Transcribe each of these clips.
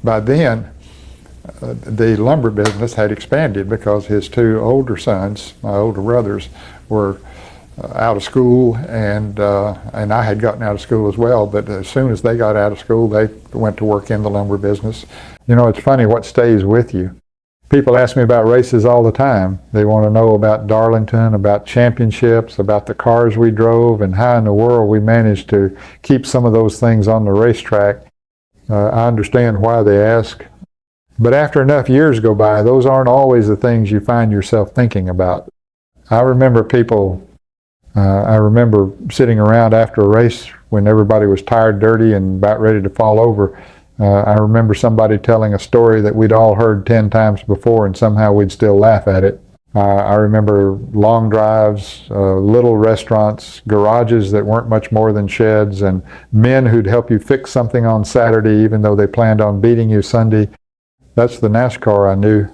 By then, the lumber business had expanded because his two older sons, my older brothers, were out of school, and I had gotten out of school as well, but as soon as they got out of school, they went to work in the lumber business. You know, it's funny what stays with you. People ask me about races all the time. They want to know about Darlington, about championships, about the cars we drove, and how in the world we managed to keep some of those things on the racetrack. I understand why they ask. But after enough years go by, those aren't always the things you find yourself thinking about. I remember sitting around after a race when everybody was tired, dirty, and about ready to fall over. I remember somebody telling a story that we'd all heard 10 times before, and somehow we'd still laugh at it. I remember long drives, little restaurants, garages that weren't much more than sheds, and men who'd help you fix something on Saturday even though they planned on beating you Sunday. That's the NASCAR I knew.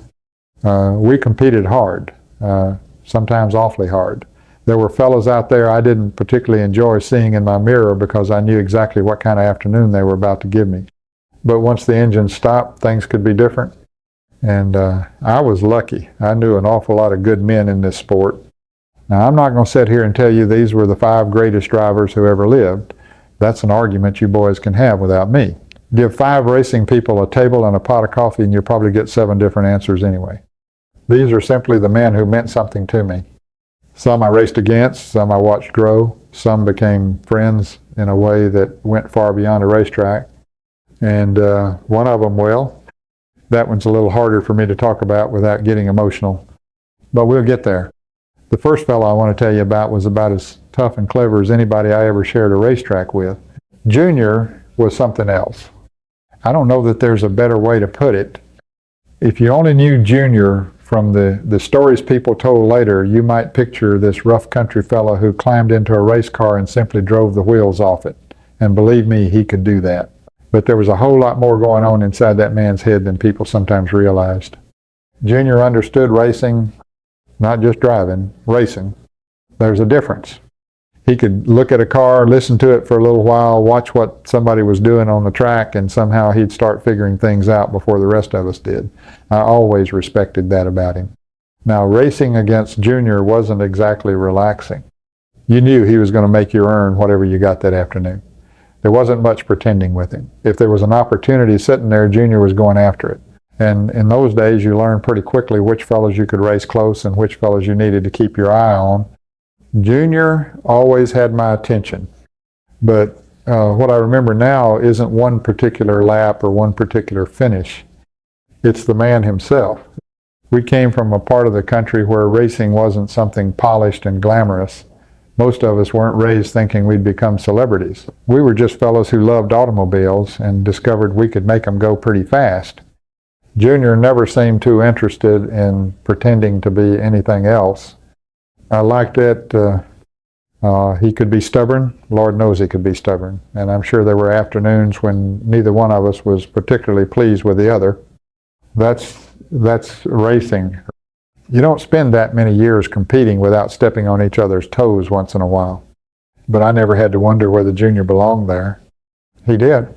We competed hard, sometimes awfully hard. There were fellows out there I didn't particularly enjoy seeing in my mirror because I knew exactly what kind of afternoon they were about to give me. But once the engine stopped, things could be different. And I was lucky. I knew an awful lot of good men in this sport. Now, I'm not going to sit here and tell you these were the 5 greatest drivers who ever lived. That's an argument you boys can have without me. Give 5 racing people a table and a pot of coffee and you'll probably get 7 different answers anyway. These are simply the men who meant something to me. Some I raced against, some I watched grow, some became friends in a way that went far beyond a racetrack. And one of them, well, that one's a little harder for me to talk about without getting emotional, but we'll get there. The first fellow I want to tell you about was about as tough and clever as anybody I ever shared a racetrack with. Junior was something else. I don't know that there's a better way to put it. If you only knew Junior from the stories people told later, you might picture this rough country fellow who climbed into a race car and simply drove the wheels off it. And believe me, he could do that. But there was a whole lot more going on inside that man's head than people sometimes realized. Junior understood racing, not just driving, racing. There's a difference. He could look at a car, listen to it for a little while, watch what somebody was doing on the track, and somehow he'd start figuring things out before the rest of us did. I always respected that about him. Now, racing against Junior wasn't exactly relaxing. You knew he was going to make you earn whatever you got that afternoon. There wasn't much pretending with him. If there was an opportunity sitting there, Junior was going after it. And in those days, you learned pretty quickly which fellows you could race close and which fellows you needed to keep your eye on. Junior always had my attention. But what I remember now isn't one particular lap or one particular finish. It's the man himself. We came from a part of the country where racing wasn't something polished and glamorous. Most of us weren't raised thinking we'd become celebrities. We were just fellows who loved automobiles and discovered we could make them go pretty fast. Junior never seemed too interested in pretending to be anything else. I liked it. He could be stubborn. Lord knows he could be stubborn. And I'm sure there were afternoons when neither one of us was particularly pleased with the other. That's racing. You don't spend that many years competing without stepping on each other's toes once in a while. But I never had to wonder whether Junior belonged there. He did.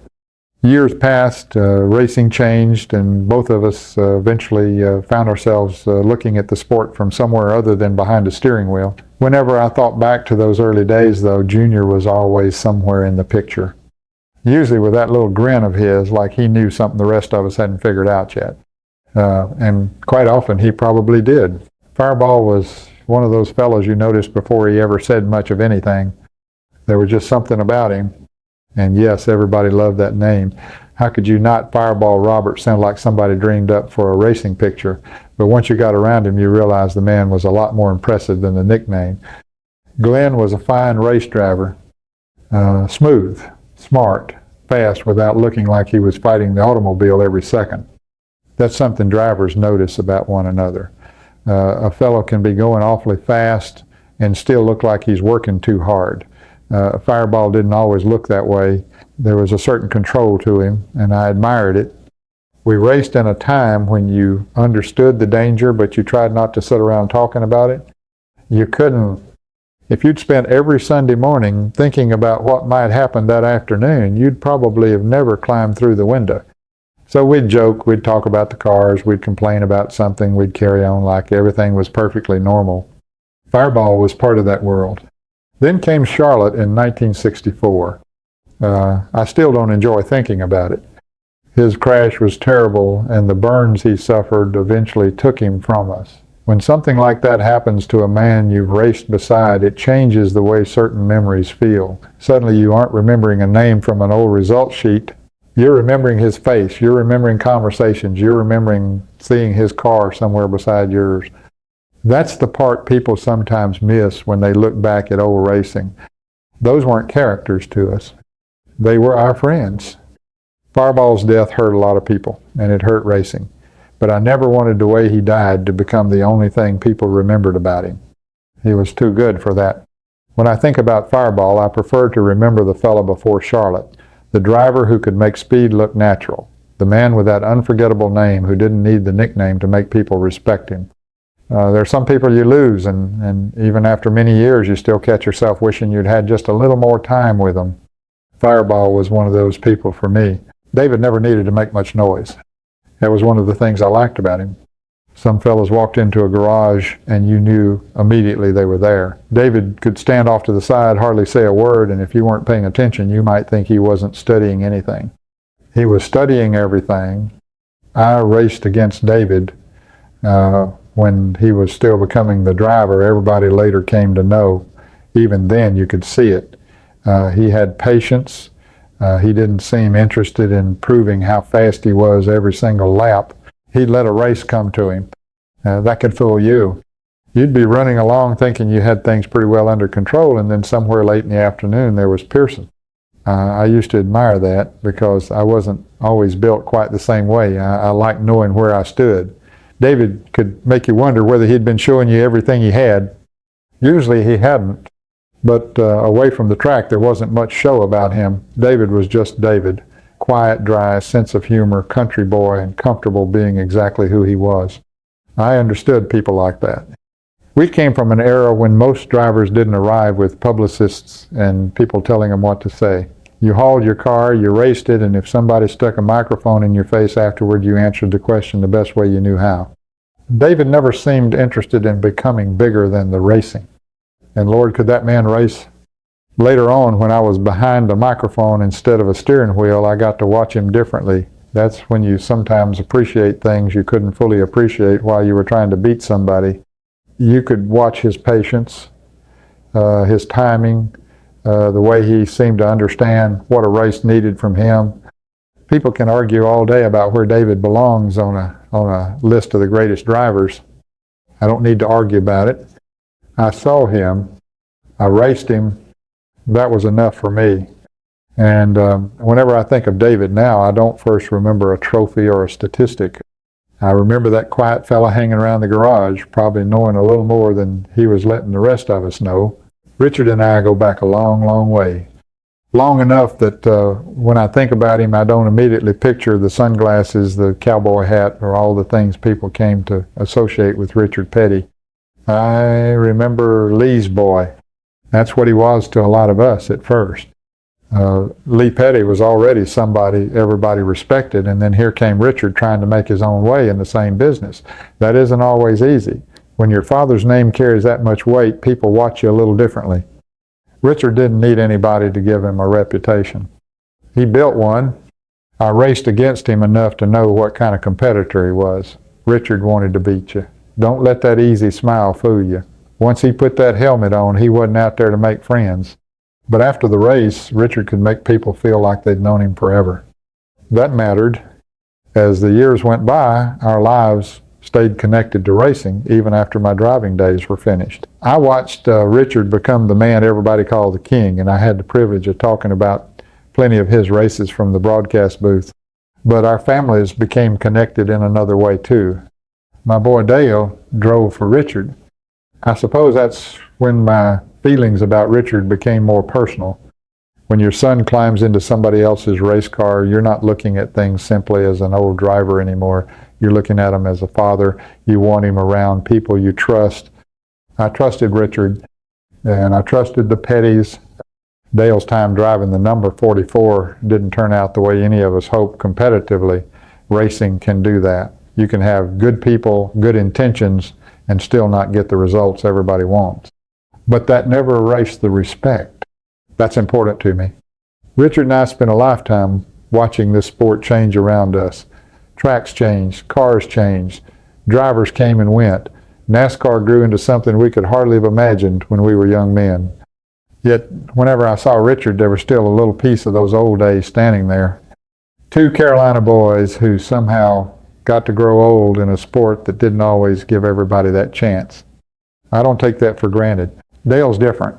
Years passed, racing changed, and both of us eventually found ourselves looking at the sport from somewhere other than behind a steering wheel. Whenever I thought back to those early days, though, Junior was always somewhere in the picture. Usually with that little grin of his, like he knew something the rest of us hadn't figured out yet. And quite often he probably did. Fireball was one of those fellows you noticed before he ever said much of anything. There was just something about him. And yes, everybody loved that name. How could you not Fireball Robert sound like somebody dreamed up for a racing picture? But once you got around him, you realized the man was a lot more impressive than the nickname. Glenn was a fine race driver. Smooth, smart, fast, without looking like he was fighting the automobile every second. That's something drivers notice about one another. A fellow can be going awfully fast and still look like he's working too hard. Fireball didn't always look that way. There was a certain control to him, and I admired it. We raced in a time when you understood the danger, but you tried not to sit around talking about it. You couldn't. If you'd spent every Sunday morning thinking about what might happen that afternoon, you'd probably have never climbed through the window. So we'd joke, we'd talk about the cars, we'd complain about something, we'd carry on like everything was perfectly normal. Fireball was part of that world. Then came Charlotte in 1964. I still don't enjoy thinking about it. His crash was terrible, and the burns he suffered eventually took him from us. When something like that happens to a man you've raced beside, it changes the way certain memories feel. Suddenly you aren't remembering a name from an old result sheet. You're remembering his face. You're remembering conversations. You're remembering seeing his car somewhere beside yours. That's the part people sometimes miss when they look back at old racing. Those weren't characters to us. They were our friends. Fireball's death hurt a lot of people, and it hurt racing. But I never wanted the way he died to become the only thing people remembered about him. He was too good for that. When I think about Fireball, I prefer to remember the fellow before Charlotte, the driver who could make speed look natural, the man with that unforgettable name who didn't need the nickname to make people respect him. There are some people you lose, and even after many years, you still catch yourself wishing you'd had just a little more time with them. Fireball was one of those people for me. David never needed to make much noise. That was one of the things I liked about him. Some fellows walked into a garage and you knew immediately they were there. David could stand off to the side, hardly say a word, and if you weren't paying attention, you might think he wasn't studying anything. He was studying everything. I raced against David when he was still becoming the driver. Everybody later came to know. Even then, you could see it. He had patience. He didn't seem interested in proving how fast he was every single lap. He'd let a race come to him. That could fool you. You'd be running along thinking you had things pretty well under control, and then somewhere late in the afternoon there was Pearson. I used to admire that because I wasn't always built quite the same way. I liked knowing where I stood. David could make you wonder whether he'd been showing you everything he had. Usually he hadn't. But away from the track, there wasn't much show about him. David was just David. Quiet, dry, sense of humor, country boy, and comfortable being exactly who he was. I understood people like that. We came from an era when most drivers didn't arrive with publicists and people telling them what to say. You hauled your car, you raced it, and if somebody stuck a microphone in your face afterward, you answered the question the best way you knew how. David never seemed interested in becoming bigger than the racing. And Lord, could that man race? Later on, when I was behind the microphone instead of a steering wheel, I got to watch him differently. That's when you sometimes appreciate things you couldn't fully appreciate while you were trying to beat somebody. You could watch his patience, his timing, the way he seemed to understand what a race needed from him. People can argue all day about where David belongs on a list of the greatest drivers. I don't need to argue about it. I saw him, I raced him, that was enough for me. And whenever I think of David now, I don't first remember a trophy or a statistic. I remember that quiet fella hanging around the garage, probably knowing a little more than he was letting the rest of us know. Richard and I go back a long, long way. Long enough that when I think about him, I don't immediately picture the sunglasses, the cowboy hat, or all the things people came to associate with Richard Petty. I remember Lee's boy. That's what he was to a lot of us at first. Lee Petty was already somebody everybody respected, and then here came Richard trying to make his own way in the same business. That isn't always easy. When your father's name carries that much weight, people watch you a little differently. Richard didn't need anybody to give him a reputation. He built one. I raced against him enough to know what kind of competitor he was. Richard wanted to beat you. Don't let that easy smile fool you. Once he put that helmet on, he wasn't out there to make friends. But after the race, Richard could make people feel like they'd known him forever. That mattered. As the years went by, our lives stayed connected to racing, even after my driving days were finished. I watched Richard become the man everybody called the king, and I had the privilege of talking about plenty of his races from the broadcast booth. But our families became connected in another way too. My boy Dale drove for Richard. I suppose that's when my feelings about Richard became more personal. When your son climbs into somebody else's race car, you're not looking at things simply as an old driver anymore. You're looking at him as a father. You want him around people you trust. I trusted Richard, and I trusted the Pettys. Dale's time driving the number 44 didn't turn out the way any of us hoped competitively, Racing can do that. You can have good people, good intentions, and still not get the results everybody wants. But that never erased the respect. That's important to me. Richard and I spent a lifetime watching this sport change around us. Tracks changed, cars changed, drivers came and went. NASCAR grew into something we could hardly have imagined when we were young men. Yet, whenever I saw Richard, there was still a little piece of those old days standing there. Two Carolina boys who somehow got to grow old in a sport that didn't always give everybody that chance. I don't take that for granted. Dale's different.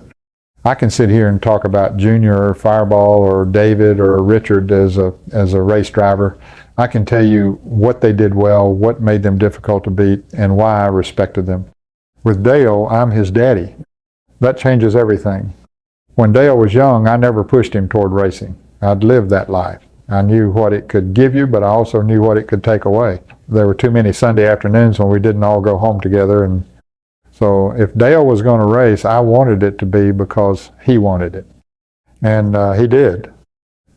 I can sit here and talk about Junior or Fireball or David or Richard as a race driver. I can tell you what they did well, what made them difficult to beat, and why I respected them. With Dale, I'm his daddy. That changes everything. When Dale was young, I never pushed him toward racing. I'd lived that life. I knew what it could give you, but I also knew what it could take away. There were too many Sunday afternoons when we didn't all go home together, and so if Dale was going to race, I wanted it to be because he wanted it. And he did.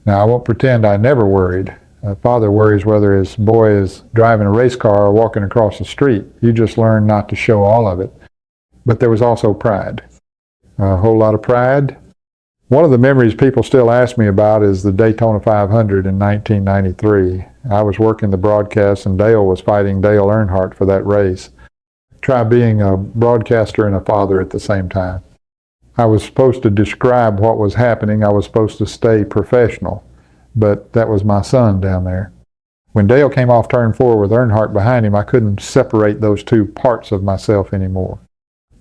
Now, I won't pretend I never worried. A father worries whether his boy is driving a race car or walking across the street. You just learn not to show all of it. But there was also pride. A whole lot of pride. One of the memories people still ask me about is the Daytona 500 in 1993. I was working the broadcast and Dale was fighting Dale Earnhardt for that race. Try being a broadcaster and a father at the same time. I was supposed to describe what was happening. I was supposed to stay professional, but that was my son down there. When Dale came off turn 4 with Earnhardt behind him, I couldn't separate those two parts of myself anymore.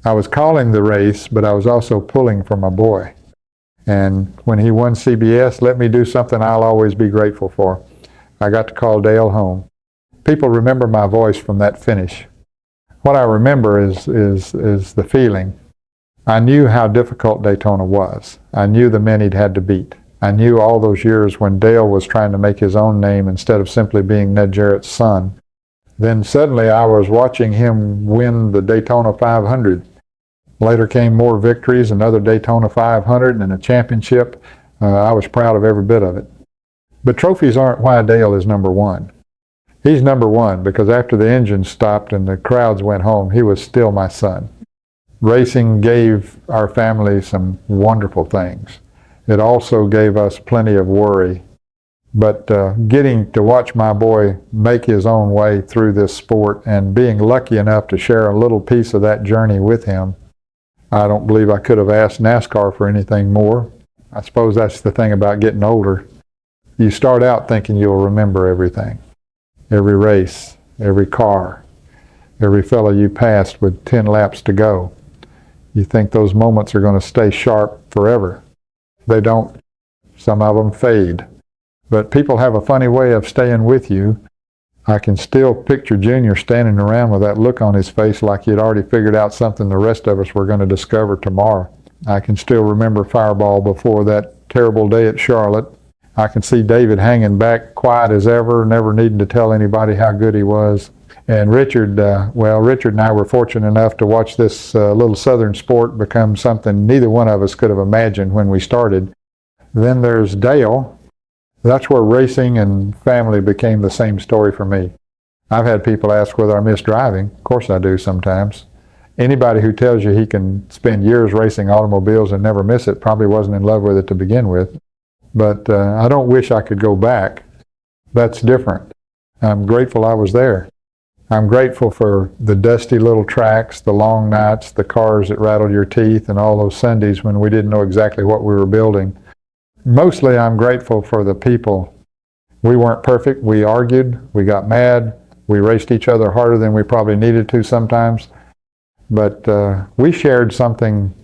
I was calling the race, but I was also pulling for my boy. And when he won CBS, let me do something I'll always be grateful for. I got to call Dale home. People remember my voice from that finish. What I remember is the feeling. I knew how difficult Daytona was. I knew the men he'd had to beat. I knew all those years when Dale was trying to make his own name instead of simply being Ned Jarrett's son. Then suddenly I was watching him win the Daytona 500. Later came more victories, another Daytona 500 and a championship. I was proud of every bit of it. But trophies aren't why Dale is number one. He's number one because after the engine stopped and the crowds went home, he was still my son. Racing gave our family some wonderful things. It also gave us plenty of worry. But getting to watch my boy make his own way through this sport and being lucky enough to share a little piece of that journey with him, I don't believe I could have asked NASCAR for anything more. I suppose that's the thing about getting older. You start out thinking you'll remember everything. Every race, every car, every fellow you passed with 10 laps to go. You think those moments are going to stay sharp forever. They don't. Some of them fade. But people have a funny way of staying with you. I can still picture Junior standing around with that look on his face like he'd already figured out something the rest of us were going to discover tomorrow. I can still remember Fireball before that terrible day at Charlotte. I can see David hanging back quiet as ever, never needing to tell anybody how good he was. And Richard, Richard and I were fortunate enough to watch this little southern sport become something neither one of us could have imagined when we started. Then there's Dale. That's where racing and family became the same story for me. I've had people ask whether I miss driving. Of course I do sometimes. Anybody who tells you he can spend years racing automobiles and never miss it probably wasn't in love with it to begin with. But I don't wish I could go back. That's different. I'm grateful I was there. I'm grateful for the dusty little tracks, the long nights, the cars that rattled your teeth, and all those Sundays when we didn't know exactly what we were building. Mostly I'm grateful for the people. We weren't perfect. We argued. We got mad. We raced each other harder than we probably needed to sometimes. But we shared something,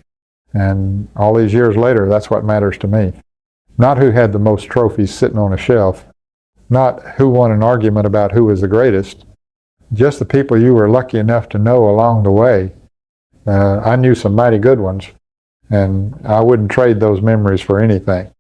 and all these years later, that's what matters to me. Not who had the most trophies sitting on a shelf. Not who won an argument about who was the greatest. Just the people you were lucky enough to know along the way. I knew some mighty good ones, and I wouldn't trade those memories for anything.